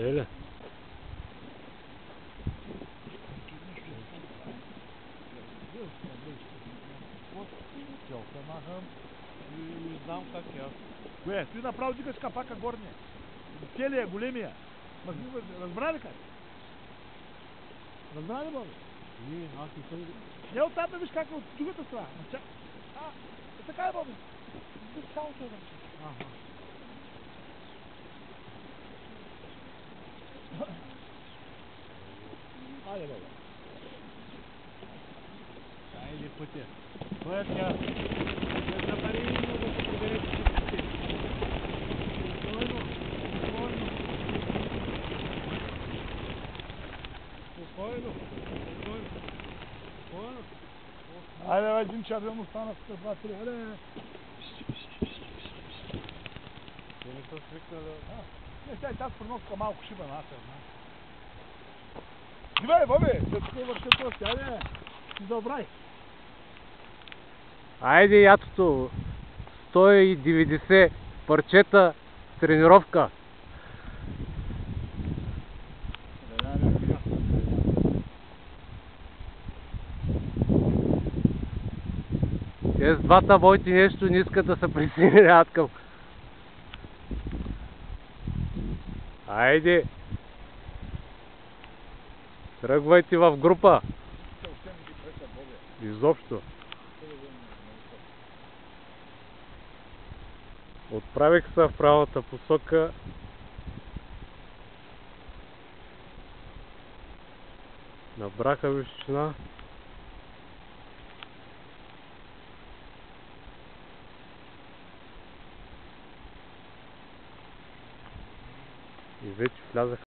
Целя. Не знам как я. Кое? Ти направо дигаш капака горния. Целия, големия. Разбра ли как? Разбра ли, Боби? Не, аз не съм. Не оттам да виж как е от другата страна. Така е, Боби. Виж цялото е да. Айде, Боби. Айде пътя. Пътя. Не забари да се приберете всичките. Спокойно. Айде, бе, един червен остана с 2-3. Айде. Те не са свикнали. Не, тя и тази приноска малко шиба на асер. Дивай, Боби, се тук върши този. Айде, ти забрай. Айде, ятото. 190 парчета тренировка. Те с двата войти нещо не искат да се присъединяват към. Айде. Тръгвайте в група. Изобщо. Отправих се в правата посока. Набраха височина. И вече влязах